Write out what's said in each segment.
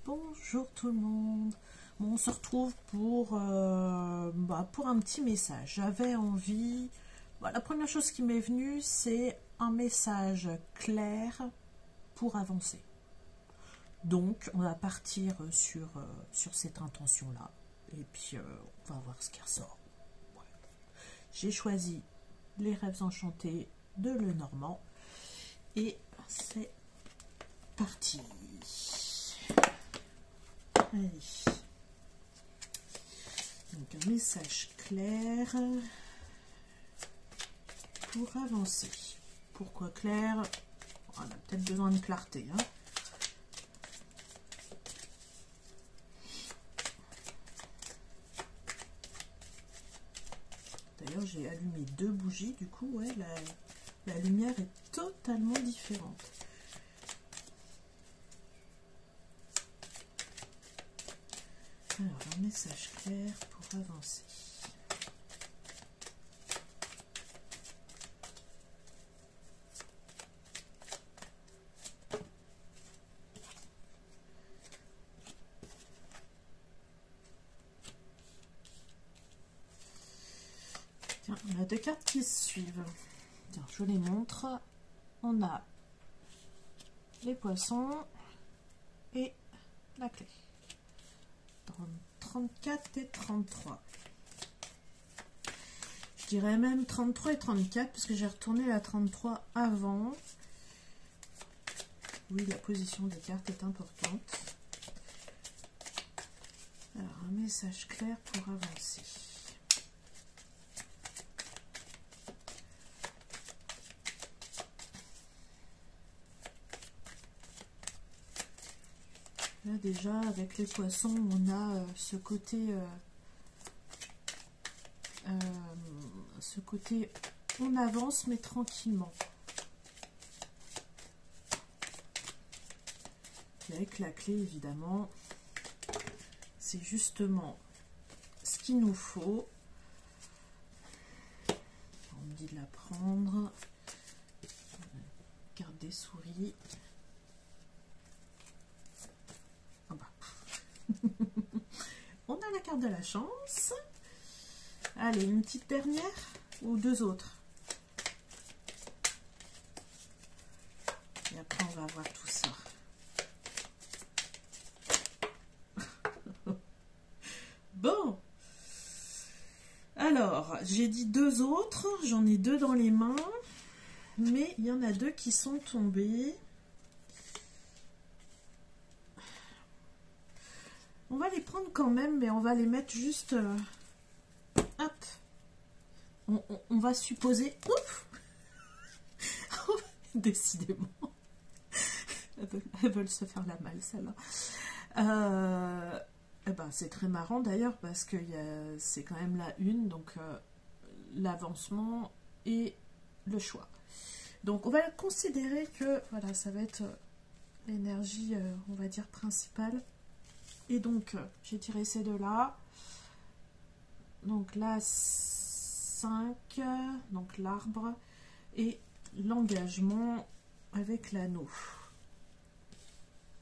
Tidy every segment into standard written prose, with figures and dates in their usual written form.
Bonjour tout le monde. Bon, on se retrouve pour un petit message. J'avais envie... la première chose qui m'est venue, c'est un message clair pour avancer. Donc, on va partir sur cette intention-là. Et puis, on va voir ce qui ressort. Ouais. J'ai choisi les rêves enchantés de Lenormand. Et c'est parti. Allez. Donc un message clair pour avancer. Pourquoi clair? On a peut-être besoin de clarté. Hein. D'ailleurs, j'ai allumé 2 bougies. Du coup, ouais, la lumière est totalement différente. Alors, un message clair pour avancer. Tiens, on a 2 cartes qui se suivent. Tiens, je vous les montre. On a les poissons et la clé. 34 et 33. Je dirais même 33 et 34 parce que j'ai retourné la 33 avant. Oui, la position des cartes est importante. Alors, un message clair pour avancer. Là, déjà, avec les poissons, on a ce côté, on avance, mais tranquillement. Et avec la clé, évidemment, c'est justement ce qu'il nous faut. On me dit de la prendre. Carte des souris. On a la carte de la chance. Allez, une petite dernière ou 2 autres. Et après, on va voir tout ça. Bon. Alors, j'ai dit 2 autres. J'en ai 2 dans les mains. Mais il y en a 2 qui sont tombés. On va les prendre quand même, mais on va les mettre juste... hop. On va supposer... Ouf. Décidément. Elles veulent se faire la malle, celle-là. C'est très marrant d'ailleurs, parce que c'est quand même la une, donc l'avancement et le choix. Donc on va considérer que voilà, ça va être l'énergie, on va dire, principale. Et donc, j'ai tiré ces 2-là. Donc là, 5, donc l'arbre, et l'engagement avec l'anneau.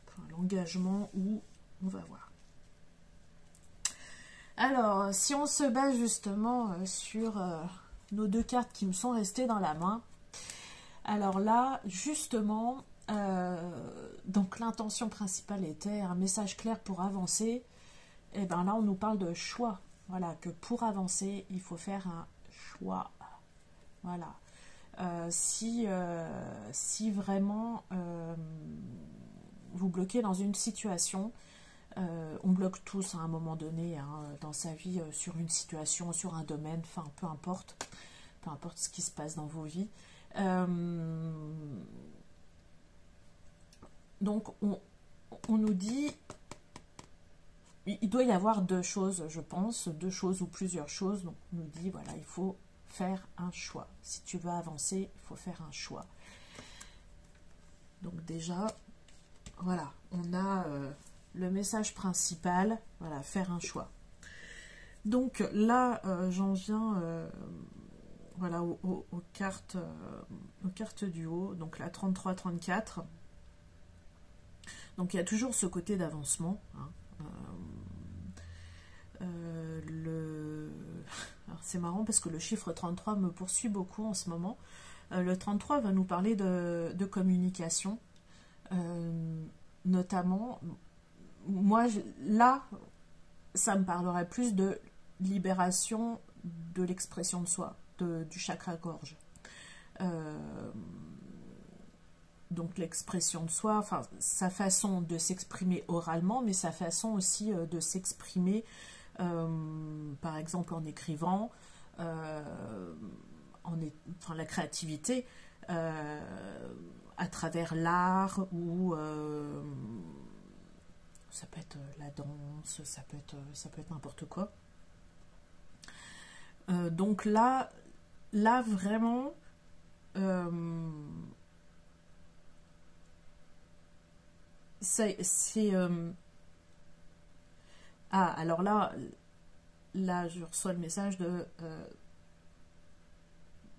Enfin, l'engagement où on va voir. Alors, si on se base justement sur nos 2 cartes qui me sont restées dans la main, alors là, justement... donc l'intention principale était un message clair pour avancer. Et bien là on nous parle de choix. Voilà, que pour avancer il faut faire un choix. Voilà. Si vraiment vous bloquez dans une situation, on bloque tous à un moment donné dans sa vie, sur une situation, sur un domaine, enfin peu importe ce qui se passe dans vos vies. Donc, on nous dit, il doit y avoir 2 choses, je pense, 2 choses ou plusieurs choses. Donc, on nous dit, voilà, il faut faire un choix. Si tu veux avancer, il faut faire un choix. Donc, déjà, voilà, on a le message principal, voilà, faire un choix. Donc, là, j'en viens, voilà, aux cartes du haut, donc la 33-34. Donc il y a toujours ce côté d'avancement, hein. C'est marrant parce que le chiffre 33 me poursuit beaucoup en ce moment. Le 33 va nous parler de communication, notamment. Moi, là, ça me parlerait plus de libération de l'expression de soi, du chakra-gorge. Donc l'expression de soi, enfin sa façon de s'exprimer oralement, mais sa façon aussi de s'exprimer, par exemple en écrivant, enfin la créativité, à travers l'art, ou ça peut être la danse, ça peut être n'importe quoi. Donc là vraiment, c'est alors là je reçois le message de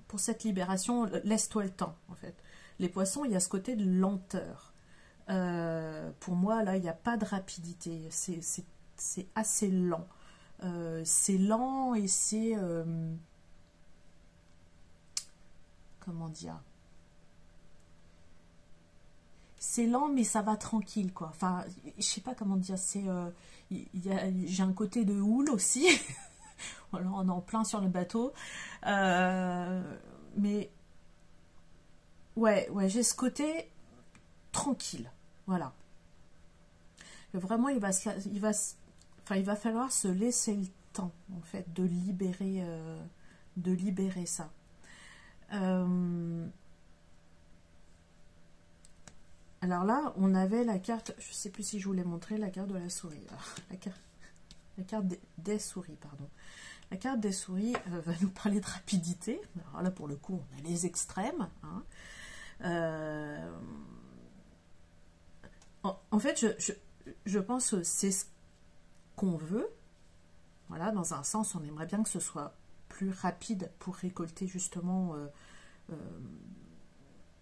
pour cette libération, laisse-toi le temps, en fait. Les poissons, il y a ce côté de lenteur. Pour moi, là, il n'y a pas de rapidité. C'est assez lent. C'est lent et c'est comment dire, c'est lent mais ça va tranquille, quoi. Enfin, je sais pas comment dire, j'ai un côté de houle aussi. Voilà, on est en plein sur le bateau, mais ouais, j'ai ce côté tranquille, voilà. Vraiment, il va falloir se laisser le temps, en fait, de libérer ça. Alors là, on avait la carte, je sais plus si je vous l'ai montré, la carte de la souris. La carte des souris, pardon. La carte des souris va nous parler de rapidité. Alors là, pour le coup, on a les extrêmes, hein. En fait, je pense que c'est ce qu'on veut. Voilà, dans un sens, on aimerait bien que ce soit plus rapide pour récolter justement.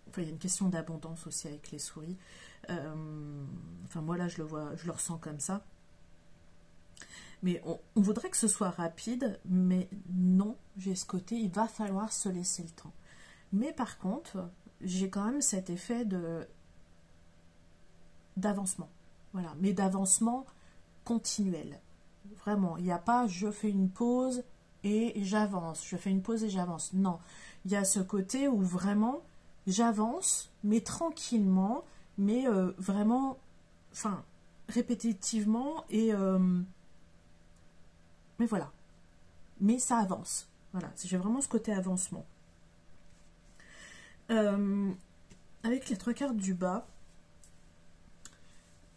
Enfin, il y a une question d'abondance aussi avec les souris. Enfin, moi là, je le ressens comme ça. Mais on voudrait que ce soit rapide, mais non, j'ai ce côté, il va falloir se laisser le temps. Mais par contre, j'ai quand même cet effet d'avancement. Voilà, mais d'avancement continuel. Vraiment, il n'y a pas je fais une pause et j'avance, je fais une pause et j'avance. Non, il y a ce côté où vraiment j'avance, mais tranquillement, mais vraiment, enfin, répétitivement mais voilà. Mais ça avance. Voilà, j'ai vraiment ce côté avancement. Avec les 3 cartes du bas,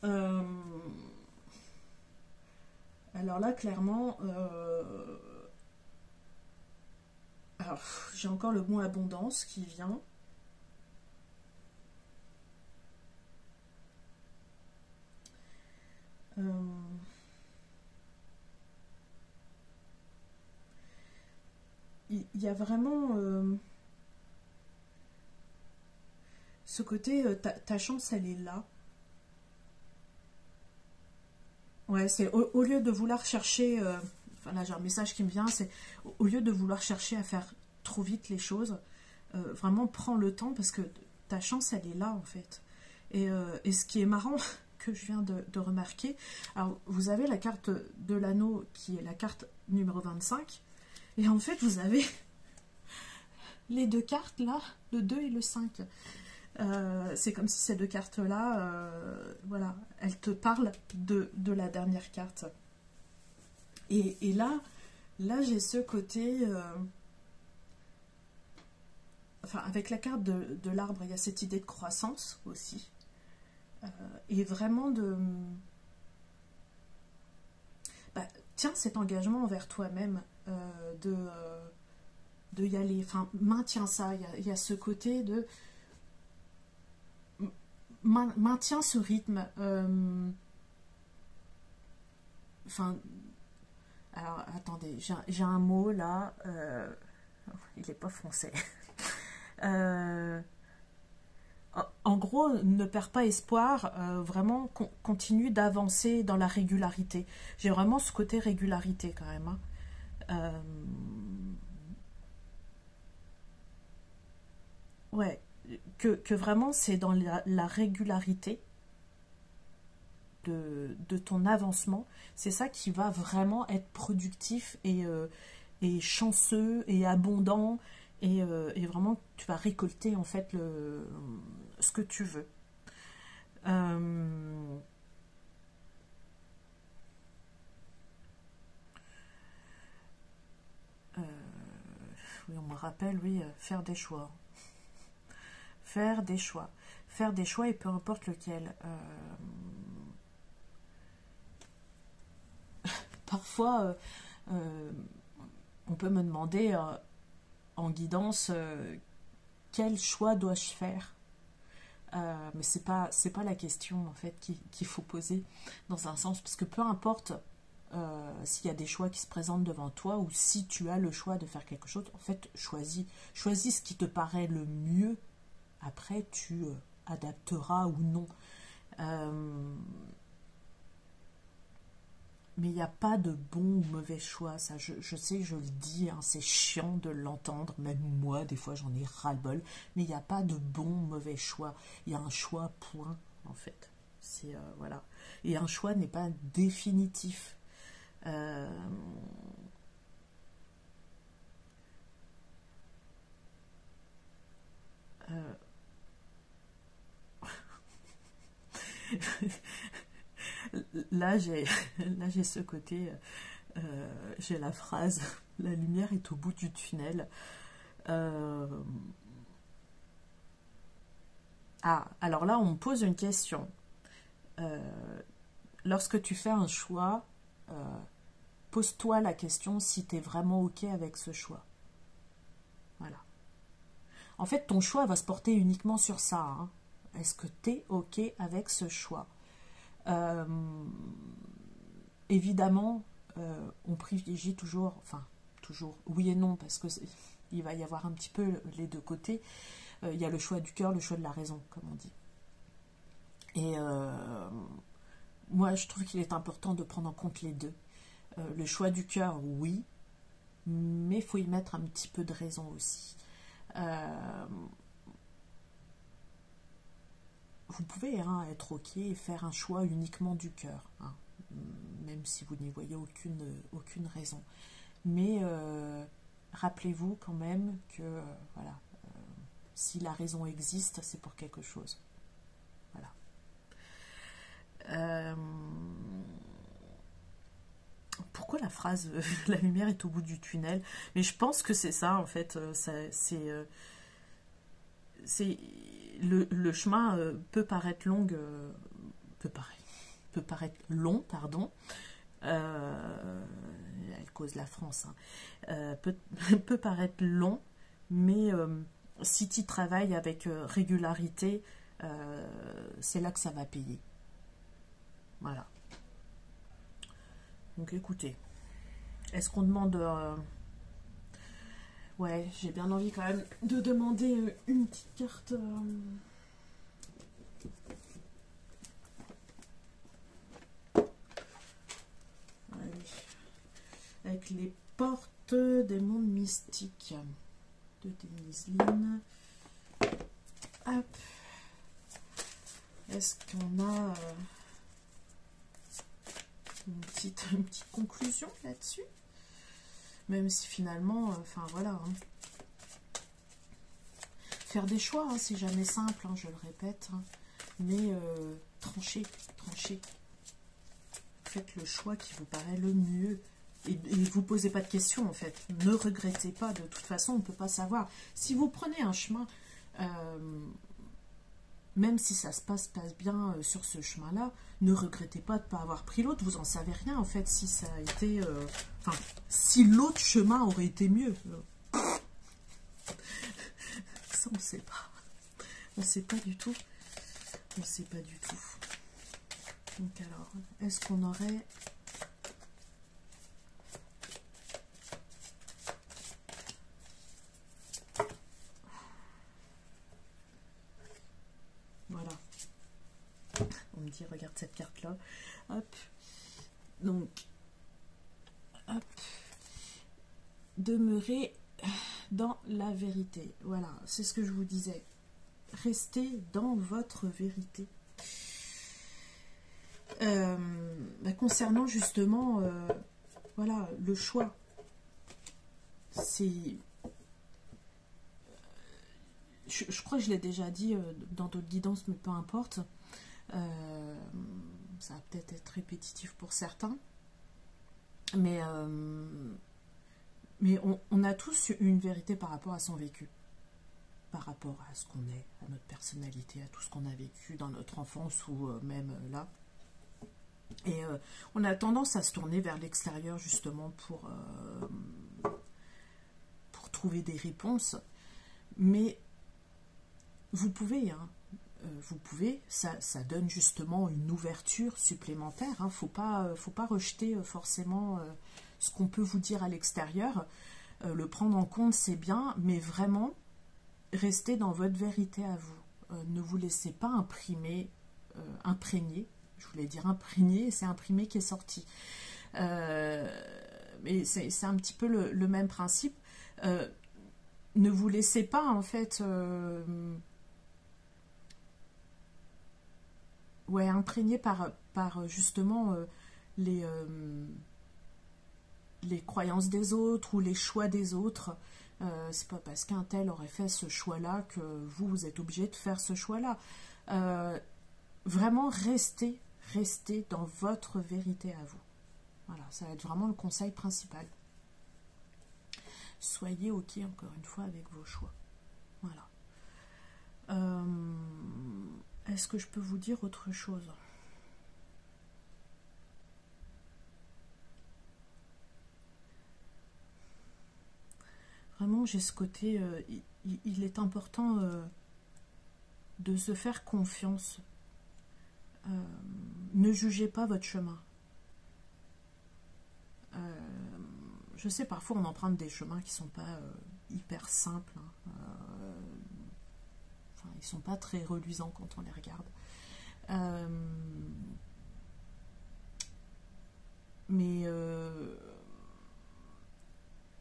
alors là, clairement, alors, j'ai encore le mot abondance qui vient. Il y a vraiment ce côté, ta chance, elle est là. Ouais, c'est au lieu de vouloir chercher, enfin là j'ai un message qui me vient, c'est au lieu de vouloir chercher à faire trop vite les choses, vraiment prends le temps parce que ta chance, elle est là en fait. Et ce qui est marrant, que je viens de remarquer, alors vous avez la carte de l'anneau qui est la carte numéro 25, et en fait vous avez les 2 cartes là, le 2 et le 5. C'est comme si ces 2 cartes là, voilà, elles te parlent de la dernière carte. Et là j'ai ce côté, enfin avec la carte de l'arbre, il y a cette idée de croissance aussi, et vraiment tiens cet engagement envers toi-même, de y aller, enfin maintiens ça, il y a ce côté de maintiens ce rythme, enfin alors attendez, j'ai un mot là, il n'est pas français. En gros, ne perds pas espoir, vraiment continue d'avancer dans la régularité. J'ai vraiment ce côté régularité quand même, hein. Euh, ouais, que vraiment c'est dans la régularité de ton avancement, c'est ça qui va vraiment être productif et chanceux et abondant et vraiment tu vas récolter en fait ce que tu veux. Euh, euh, oui, on me rappelle, oui, faire des choix. Faire des choix. Faire des choix et peu importe lequel. Parfois, euh, on peut me demander en guidance quel choix dois-je faire. Mais c'est pas la question en fait qu'il faut poser dans un sens, parce que peu importe s'il y a des choix qui se présentent devant toi ou si tu as le choix de faire quelque chose, en fait choisis ce qui te paraît le mieux. Après tu adapteras ou non. Euh, mais il n'y a pas de bon ou mauvais choix, ça je sais, je le dis, hein, c'est chiant de l'entendre, même moi des fois j'en ai ras-le-bol, mais il n'y a pas de bon ou mauvais choix, il y a un choix point en fait. C'est voilà. Et un choix n'est pas définitif. Euh, euh, là j'ai là j'ai ce côté, j'ai la phrase la lumière est au bout du tunnel. Euh, ah, alors là on me pose une question. Euh, Lorsque tu fais un choix, euh, pose-toi la question si tu es vraiment OK avec ce choix. Voilà. En fait, ton choix va se porter uniquement sur ça, hein. Est-ce que tu es OK avec ce choix? Euh, Évidemment, on privilégie toujours, enfin, toujours, oui et non, parce que il va y avoir un petit peu les deux côtés. Il y a le choix du cœur, le choix de la raison, comme on dit. Et moi, je trouve qu'il est important de prendre en compte les deux. Le choix du cœur, oui, mais il faut y mettre un petit peu de raison aussi. Euh, vous pouvez être OK et faire un choix uniquement du cœur, hein, même si vous n'y voyez aucune raison. Mais rappelez-vous quand même que voilà, si la raison existe, c'est pour quelque chose. Voilà. Euh, Pourquoi la phrase la lumière est au bout du tunnel? Mais je pense que c'est ça en fait. C'est le chemin peut paraître long, peut paraître, peut paraître long, pardon. Elle cause la France, hein. Peut paraître long, mais si tu travailles avec régularité, c'est là que ça va payer. Voilà. Donc écoutez, est-ce qu'on demande ouais, j'ai bien envie quand même de demander une petite carte. Ouais, oui. Avec les portes des mondes mystiques de Denise Lynn. Hop. Est-ce qu'on a une petite conclusion là-dessus? Même si finalement, enfin voilà, hein. Faire des choix, hein, c'est jamais simple, hein, je le répète, hein. Mais tranchez. Faites le choix qui vous paraît le mieux. Et vous posez pas de questions en fait. Ne regrettez pas, de toute façon on ne peut pas savoir. Si vous prenez un chemin, même si ça se passe bien sur ce chemin-là, ne regrettez pas de ne pas avoir pris l'autre. Vous en savez rien en fait si ça a été... Enfin, si l'autre chemin aurait été mieux. Ça on ne sait pas. On ne sait pas du tout. On ne sait pas du tout. Donc alors, est-ce qu'on aurait... regarde cette carte-là. Hop. Donc, hop. Demeurer dans la vérité. Voilà, c'est ce que je vous disais. Restez dans votre vérité. Concernant justement, voilà, le choix. C'est... Je crois que je l'ai déjà dit dans d'autres guidances, mais peu importe. Ça va peut-être être répétitif pour certains. Mais on a tous une vérité par rapport à son vécu. Par rapport à ce qu'on est, à notre personnalité, à tout ce qu'on a vécu dans notre enfance ou même là. Et on a tendance à se tourner vers l'extérieur justement pour trouver des réponses. Mais vous pouvez, hein, ça donne justement une ouverture supplémentaire. Hein. Faut pas rejeter forcément ce qu'on peut vous dire à l'extérieur. Le prendre en compte, c'est bien, mais vraiment, restez dans votre vérité à vous. Ne vous laissez pas imprégner. Je voulais dire imprégner, c'est imprimer qui est sorti. Mais c'est un petit peu le même principe. Ne vous laissez pas, en fait, imprégner par justement les croyances des autres ou les choix des autres. C'est pas parce qu'un tel aurait fait ce choix-là que vous êtes obligé de faire ce choix-là. Vraiment, restez dans votre vérité à vous. Voilà, ça va être vraiment le conseil principal. Soyez OK, encore une fois, avec vos choix. Voilà. Est-ce que je peux vous dire autre chose ? Vraiment, j'ai ce côté, il est important de se faire confiance. Ne jugez pas votre chemin. Je sais, parfois on emprunte des chemins qui ne sont pas hyper simples. Hein. Ils ne sont pas très reluisants quand on les regarde.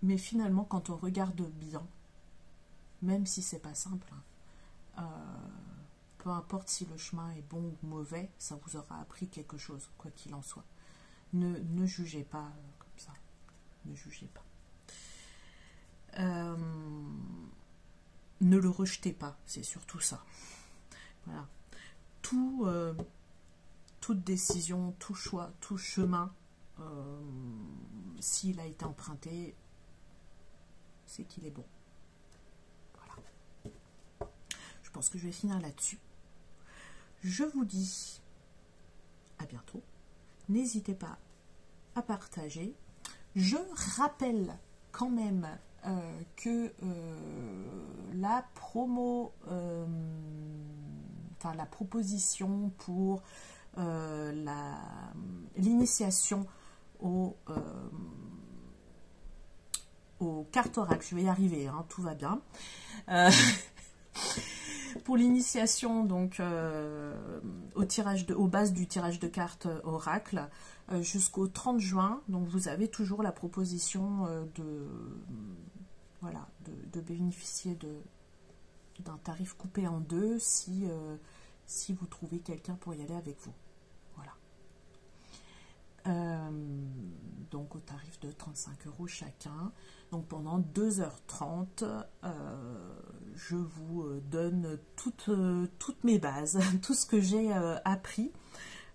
Mais finalement, quand on regarde bien, même si c'est pas simple, peu importe si le chemin est bon ou mauvais, ça vous aura appris quelque chose, quoi qu'il en soit. Ne jugez pas comme ça. Ne jugez pas. Ne le rejetez pas, c'est surtout ça. Voilà. Toute décision, tout choix, tout chemin, s'il a été emprunté, c'est qu'il est bon. Voilà. Je pense que je vais finir là-dessus. Je vous dis à bientôt. N'hésitez pas à partager. Je rappelle quand même que la proposition pour l'initiation aux cartes oracle, je vais y arriver, hein, tout va bien. Pour l'initiation, donc aux bases du tirage de cartes oracle, jusqu'au 30 juin, donc vous avez toujours la proposition de bénéficier d'un tarif coupé en deux si vous trouvez quelqu'un pour y aller avec vous. Voilà. Donc au tarif de 35 € chacun. Donc pendant 2h30, je vous donne toutes mes bases, tout ce que j'ai appris,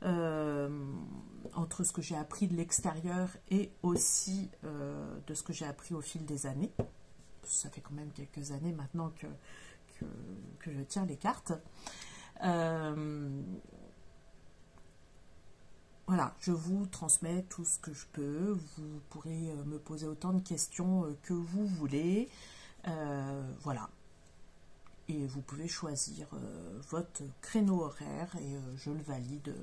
entre ce que j'ai appris de l'extérieur et aussi de ce que j'ai appris au fil des années. Ça fait quand même quelques années maintenant que je tiens les cartes. Voilà, je vous transmets tout ce que je peux. Vous pourrez me poser autant de questions que vous voulez. Voilà. Et vous pouvez choisir votre créneau horaire et je le valide.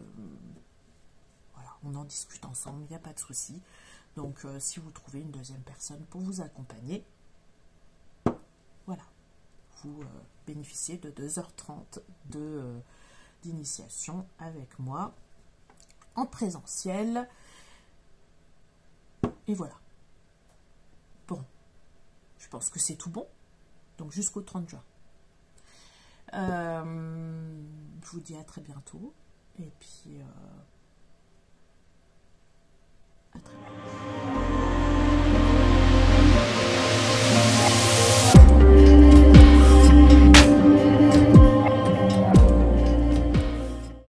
Voilà, on en discute ensemble, il n'y a pas de souci. Donc, si vous trouvez une deuxième personne pour vous accompagner, voilà, vous bénéficiez de 2h30 d'initiation avec moi. en présentiel. Et voilà. Bon, je pense que c'est tout bon. Donc jusqu'au 30 juin. Je vous dis à très bientôt. Et puis